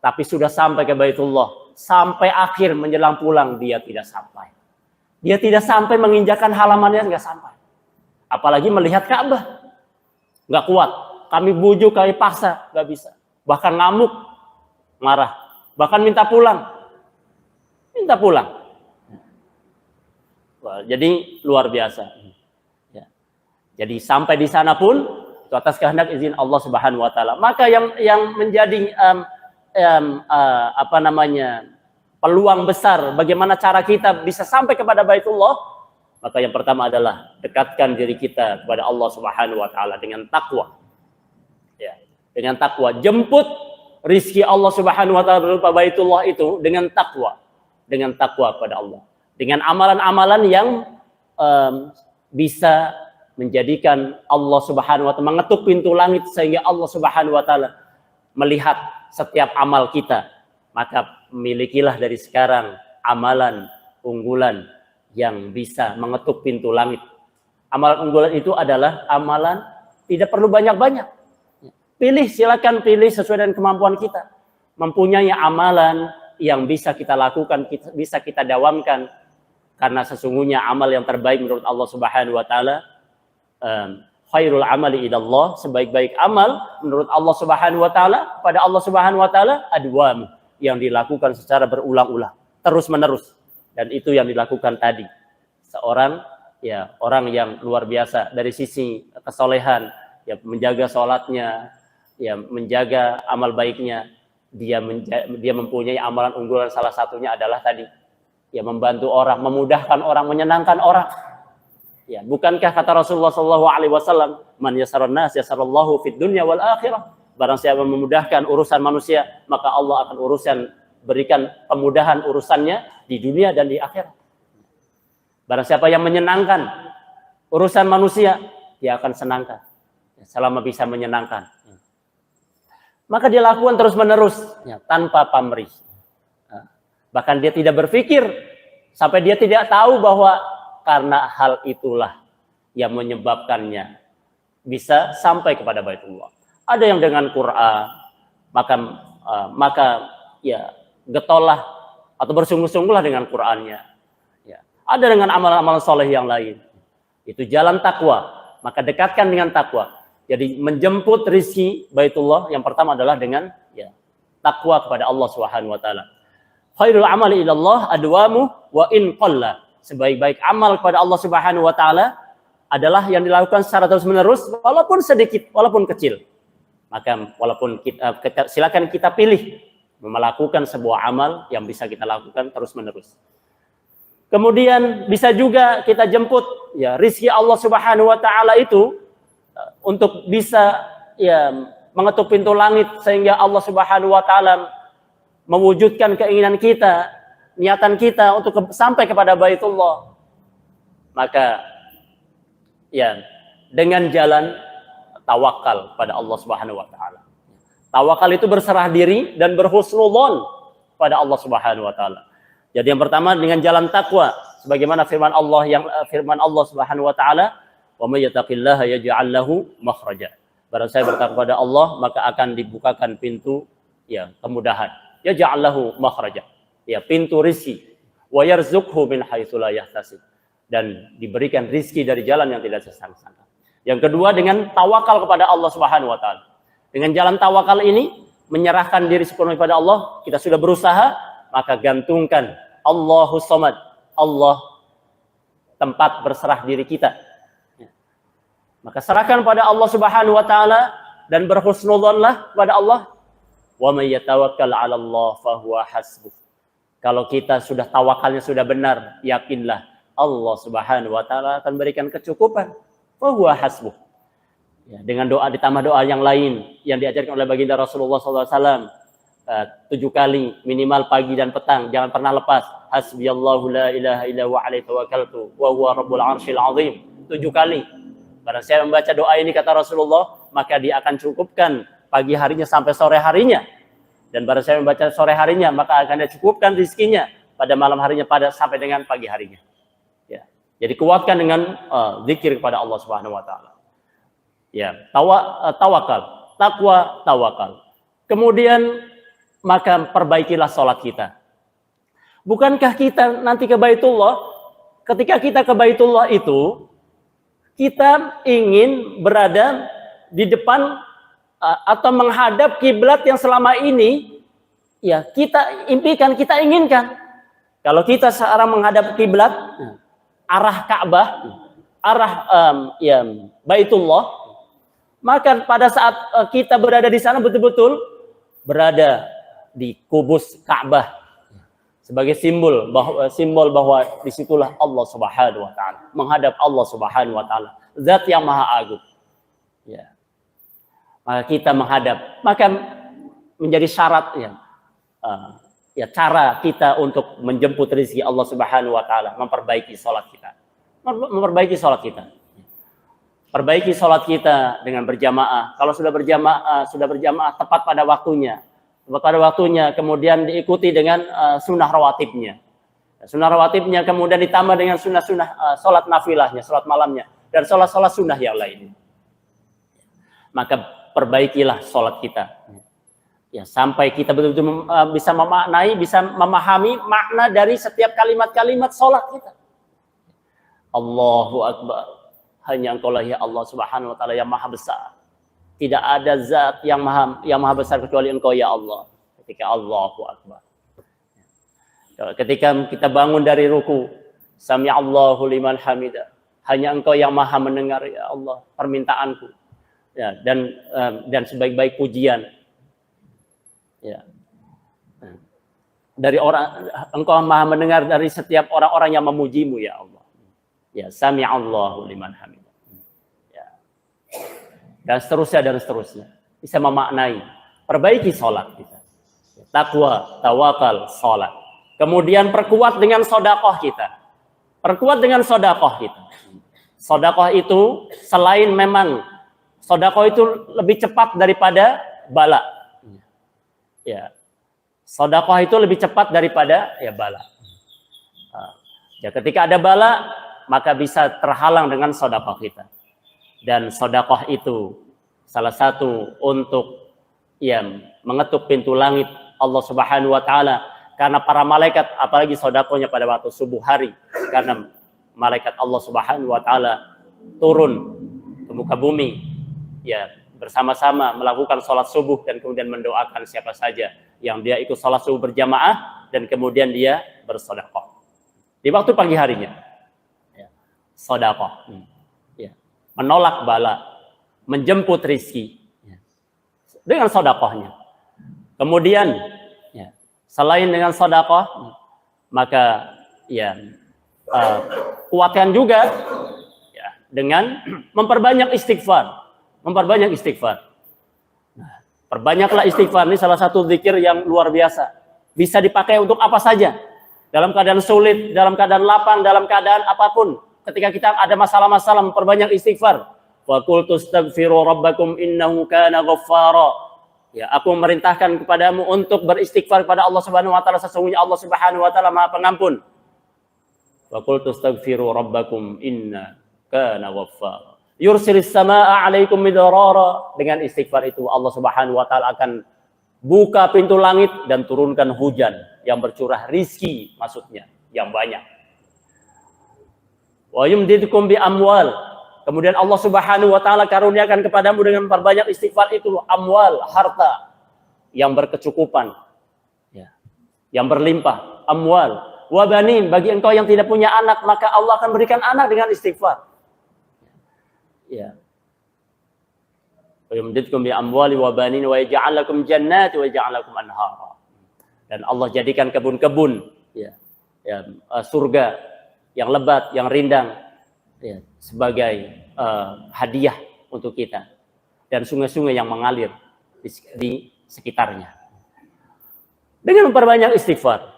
A: tapi sudah sampai ke Baitullah, sampai akhir menjelang pulang dia tidak sampai. Dia tidak sampai menginjakan halamannya, enggak sampai. Apalagi melihat Ka'bah, enggak kuat. Kami bujuk, kami paksa, enggak bisa. Bahkan ngamuk, marah, bahkan minta pulang. Minta pulang. Wah, jadi luar biasa. Ya. Jadi sampai di sana pun itu atas kehendak izin Allah Subhanahu wa taala. Maka yang menjadi peluang besar bagaimana cara kita bisa sampai kepada Baitullah, maka yang pertama adalah dekatkan diri kita kepada Allah Subhanahu wa taala dengan takwa. Ya, dengan takwa, jemput rizki Allah Subhanahu wa taala berupa Baitullah itu dengan takwa. Dengan takwa kepada Allah. Dengan amalan-amalan yang bisa menjadikan Allah Subhanahu wa taala mengetuk pintu langit sehingga Allah Subhanahu wa taala melihat setiap amal kita. Maka milikilah dari sekarang amalan unggulan yang bisa mengetuk pintu langit. Amalan unggulan itu adalah amalan tidak perlu banyak-banyak. Pilih, silakan pilih sesuai dengan kemampuan kita. Mempunyai amalan yang bisa kita lakukan, bisa kita dawamkan. Karena sesungguhnya amal yang terbaik menurut Allah Subhanahu wa taala, khairul amali ilallah, sebaik-baik amal menurut Allah Subhanahu wa taala, pada Allah Subhanahu wa taala adwam, yang dilakukan secara berulang-ulang, terus-menerus. Dan itu yang dilakukan tadi. Seorang orang yang luar biasa dari sisi kesolehan, ya, menjaga sholatnya, ya, menjaga amal baiknya, dia mempunyai amalan unggulan, salah satunya adalah tadi, ya, membantu orang, memudahkan orang, menyenangkan orang. Ya, bukankah kata Rasulullah SAW, man yasaron nas yasarallahu fid dunya wal akhirah. Barang siapa memudahkan urusan manusia, maka Allah akan berikan kemudahan urusannya di dunia dan di akhirat. Barang siapa yang menyenangkan urusan manusia, dia akan senangkan, selama bisa menyenangkan. Maka dia lakukan terus-menerus, ya, tanpa pamrih. Bahkan dia tidak berpikir, sampai dia tidak tahu bahwa karena hal itulah yang menyebabkannya bisa sampai kepada Baitullah. Ada yang dengan Quran, maka ya, getollah atau bersungguh-sungguhlah dengan Qur'annya. Ya. Ada dengan amalan-amalan soleh yang lain. Itu jalan takwa. Maka dekatkan dengan takwa. Jadi menjemput rizki Baitullah yang pertama adalah dengan, ya, takwa kepada Allah Subhanahu wa taala. Khairul amali ilallah adwamu wa in qalla. Sebaik-baik amal kepada Allah Subhanahu wa taala adalah yang dilakukan secara terus-menerus, walaupun sedikit, walaupun kecil. Maka silakan kita pilih melakukan sebuah amal yang bisa kita lakukan terus-menerus. Kemudian bisa juga kita jemput, ya, rizki Allah Subhanahu wa taala itu untuk bisa, ya, mengetuk pintu langit sehingga Allah Subhanahu wa taala mewujudkan keinginan kita, niatan kita untuk sampai kepada Baitullah. Maka ya dengan jalan tawakal pada Allah Subhanahu wa taala. Tawakal itu berserah diri dan berhusnudzon pada Allah Subhanahu wa taala. Jadi yang pertama dengan jalan takwa, sebagaimana firman Allah Subhanahu wa taala, "Wa may yattaqillaha yaj'al lahu makhraja." Barang saya bertakwa kepada Allah, maka akan dibukakan pintu ya kemudahan. Yaj'al lahu makhraja. Ya, pintu rezeki. Wa yarzuqhu min haitsu la yahtasib. Dan diberikan rezeki dari jalan yang tidak sesangka. Yang kedua dengan tawakal kepada Allah Subhanahu wa taala. Dengan jalan tawakal ini menyerahkan diri sepenuhnya pada Allah, kita sudah berusaha, maka gantungkan Allahus Samad, Allah tempat berserah diri kita. Maka serahkan pada Allah Subhanahu wa taala dan berhusnudzonlah pada Allah. Wa may yatawakkal 'ala Allah fa huwa hasbuh. Kalau kita sudah tawakalnya sudah benar, yakinlah Allah Subhanahu wa taala akan berikan kecukupan. Fa huwa hasbuh. Ya, dengan doa ditambah doa yang lain yang diajarkan oleh baginda Rasulullah SAW 7 kali minimal pagi dan petang, jangan pernah lepas. Hasbiyallahu la ilaha illa huwa alaihi tawakkaltu wa huwa rabbul arsyil azim. 7 kali. Barang saya membaca doa ini kata Rasulullah, maka dia akan cukupkan pagi harinya sampai sore harinya. Dan barang saya membaca sore harinya, maka akan dia cukupkan rezekinya pada malam harinya sampai dengan pagi harinya. Ya. Jadi kuatkan dengan zikir kepada Allah Subhanahu wa taala. Ya, tawakal, takwa, tawakal. Kemudian maka perbaikilah sholat kita. Bukankah kita nanti ke Baitullah, ketika kita ke Baitullah itu, kita ingin berada di depan atau menghadap kiblat yang selama ini ya kita impikan, kita inginkan. Kalau kita sekarang menghadap kiblat arah Ka'bah, arah Baitullah, maka pada saat kita berada di sana betul-betul berada di kubus Ka'bah sebagai simbol bahwa disitulah Allah Subhanahu wa taala, menghadap Allah Subhanahu wa taala, zat yang maha agung. Ya. Maka kita menghadap, maka menjadi syarat cara kita untuk menjemput rezeki Allah Subhanahu wa taala, memperbaiki salat kita. Memperbaiki salat kita. Perbaiki salat kita dengan berjamaah. Kalau sudah berjamaah tepat pada waktunya. Kemudian diikuti dengan sunnah rawatibnya. Sunnah rawatibnya kemudian ditambah dengan sunnah-sunnah salat nafilahnya, salat malamnya, dan salat-salat sunnah yang lainnya. Maka perbaikilah salat kita. Ya, sampai kita betul-betul bisa memaknai, bisa memahami makna dari setiap kalimat-kalimat salat kita. Allahu Akbar. Hanya Engkau lah ya Allah Subhanahu wa taala yang maha besar. Tidak ada zat yang maha besar kecuali Engkau ya Allah. Ketika Allahu Akbar. Ketika kita bangun dari ruku, Sami Allahu liman hamidah. Hanya Engkau yang maha mendengar ya Allah permintaanku. Ya, dan sebaik-baik pujian. Ya. Dari Engkau maha mendengar dari setiap orang-orang yang memujimu ya Allah. Ya, Sami Allahu liman hamidah. Ya. Dan seterusnya. Bisa memaknai. Perbaiki sholat kita. Takwa, tawakal, sholat. Kemudian perkuat dengan sodakoh kita. Perkuat dengan sodakoh kita. Sodakoh itu selain memang sodakoh itu lebih cepat daripada bala. Ya. Sodakoh itu lebih cepat daripada bala. Ya, ketika ada bala, maka bisa terhalang dengan sodakoh kita. Dan sodakoh itu salah satu untuk mengetuk pintu langit Allah Subhanahu wa taala, karena para malaikat, apalagi sodakohnya pada waktu subuh hari, karena malaikat Allah Subhanahu wa taala turun ke muka bumi bersama-sama melakukan sholat subuh dan kemudian mendoakan siapa saja yang dia ikut sholat subuh berjamaah dan kemudian dia bersodakoh di waktu pagi harinya. Sodakoh, menolak bala, menjemput rizki dengan sodakohnya. Kemudian selain dengan sodakoh, maka kuatkan juga dengan memperbanyak istighfar. Perbanyaklah istighfar. Ini salah satu zikir yang luar biasa. Bisa dipakai untuk apa saja. Dalam keadaan sulit, dalam keadaan lapang, dalam keadaan apapun. ketika kita ada masalah-masalah memperbanyak istighfar. Wa qultu astaghfiru rabbakum innahu kana ghaffara. Ya, aku memerintahkan kepadamu untuk beristighfar kepada Allah Subhanahu wa taala, sesungguhnya Allah Subhanahu wa taala Maha Pengampun. Wa qultu astaghfiru rabbakum inna kana ghaffara. Yursilis samaa'a 'alaikum midrara. Dengan istighfar itu Allah Subhanahu wa taala akan buka pintu langit dan turunkan hujan yang bercurah rizki, maksudnya yang banyak. Wa yumdidkum bi amwal. Kemudian Allah Subhanahu wa taala karuniakan kepadamu dengan memperbanyak istighfar itu amwal, harta yang berkecukupan, ya, yang berlimpah, amwal. Wa banin, bagi engkau yang tidak punya anak, maka Allah akan berikan anak dengan istighfar. Ya. Wa yumdidkum bi amwali wa banin wa yaj'al lakum jannati wa yaj'al lakum anhara. Dan Allah jadikan kebun-kebun, ya, ya, surga yang lebat, yang rindang, ya, sebagai hadiah untuk kita, dan sungai-sungai yang mengalir di sekitarnya dengan memperbanyak istighfar.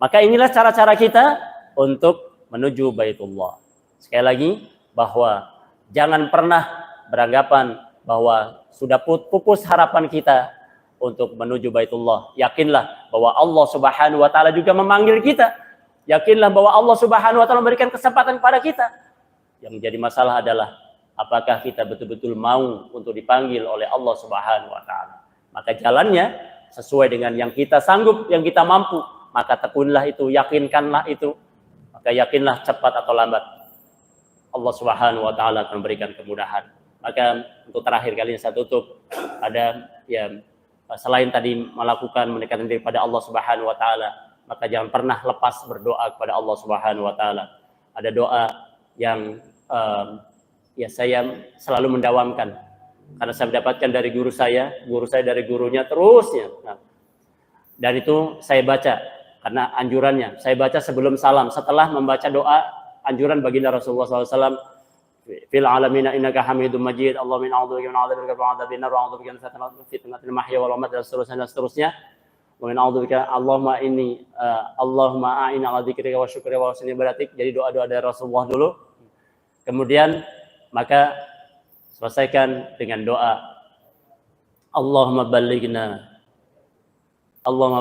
A: Maka inilah cara-cara kita untuk menuju Baitullah. Sekali lagi, bahwa jangan pernah beranggapan bahwa sudah pupus harapan kita untuk menuju Baitullah. Yakinlah bahwa Allah Subhanahu wa taala juga memanggil kita. Yakinlah bahwa Allah Subhanahu wa taala memberikan kesempatan kepada kita. Yang menjadi masalah adalah apakah kita betul-betul mau untuk dipanggil oleh Allah Subhanahu wa taala. Maka jalannya sesuai dengan yang kita sanggup, yang kita mampu, maka tekunlah itu, yakinkanlah itu. Maka yakinlah cepat atau lambat Allah Subhanahu wa taala akan memberikan kemudahan. Maka untuk terakhir kali saya tutup, ada ya, selain tadi melakukan mendekatkan diri pada Allah Subhanahu wa taala, maka jangan pernah lepas berdoa kepada Allah Subhanahu wa taala. Ada doa yang ya saya selalu mendawamkan karena saya mendapatkan dari guru saya dari gurunya terusnya. Nah, dan itu saya baca karena anjurannya. Saya baca sebelum salam, setelah membaca doa anjuran baginda Rasulullah SAW. Fil alamina innaka hamidum majid. Allahumma inna a'udzubika min adzabika wa adzabin nar wa a'udzubika min fitnatil mahya wal mamat dan seterusnya. Wa min a'udzubika Allahumma inni Allahumma a'inna ala dzikrika wa syukrika wa husni ibadatik. Jadi doa-doa dari Rasulullah dulu. Kemudian maka selesaikan dengan doa Allahumma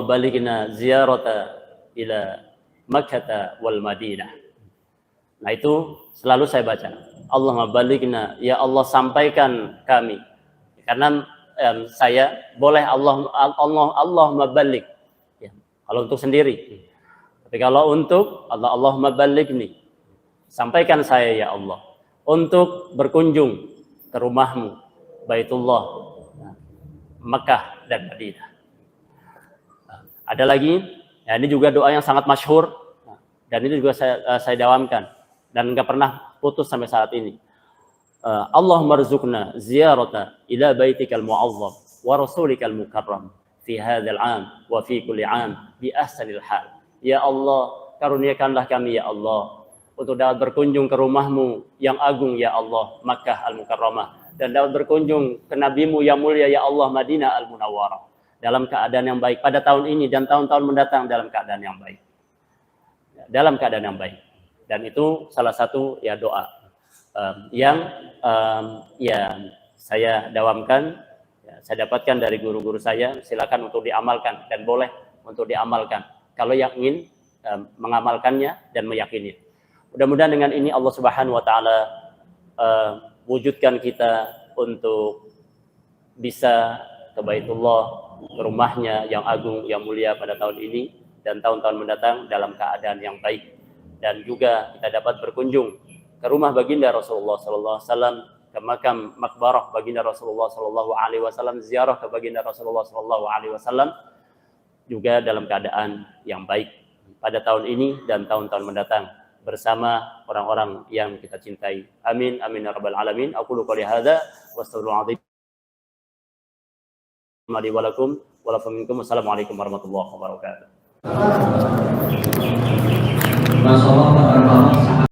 A: balighna ziyarata ila Makkah wal Madinah. Nah itu selalu saya baca. Allahumma balighna, ya Allah sampaikan kami. Karena saya boleh Allahumma baligh. Ya, kalau untuk sendiri. Tapi kalau untuk Allahumma balighni. Sampaikan saya ya Allah untuk berkunjung ke rumahmu Baitullah, Mekah dan Madinah. Ada lagi, ya ini juga doa yang sangat masyhur dan ini juga saya dawamkan dan enggak pernah putus sampai saat ini. Allahumma rzuqna ziyarata ila baitikal mu'azzam wa rasulikal mukarram fi hadzal 'am wa fi kulli 'am bi ahsanil hal. Ya Allah, karuniakanlah kami ya Allah untuk dapat berkunjung ke rumahmu yang agung ya Allah, Makkah Al-Mukarramah, dan dapat berkunjung ke nabimu yang mulia ya Allah, Madinah Al-Munawwarah, dalam keadaan yang baik pada tahun ini dan tahun-tahun mendatang dalam keadaan yang baik. Dalam keadaan yang baik. Dan itu salah satu ya doa yang ya saya dawamkan, ya, saya dapatkan dari guru-guru saya. Silakan untuk diamalkan dan boleh untuk diamalkan kalau yang ingin mengamalkannya dan meyakini. Mudah-mudahan dengan ini Allah Subhanahu wa taala wujudkan kita untuk bisa ke Baitullah, ke rumahnya yang agung, yang mulia pada tahun ini dan tahun-tahun mendatang dalam keadaan yang baik. Dan juga kita dapat berkunjung ke rumah baginda Rasulullah sallallahu alaihi wasallam, ke makam makbarah baginda Rasulullah sallallahu alaihi wasallam, ziarah ke baginda Rasulullah sallallahu alaihi wasallam juga dalam keadaan yang baik pada tahun ini dan tahun-tahun mendatang bersama orang-orang yang kita cintai. Amin amin ya rabbal alamin. Aqulu qouli hadza wa astaghfirullahaladzim li wa lakum wa lakum minkum. Wassalamualaikum warahmatullahi wabarakatuh.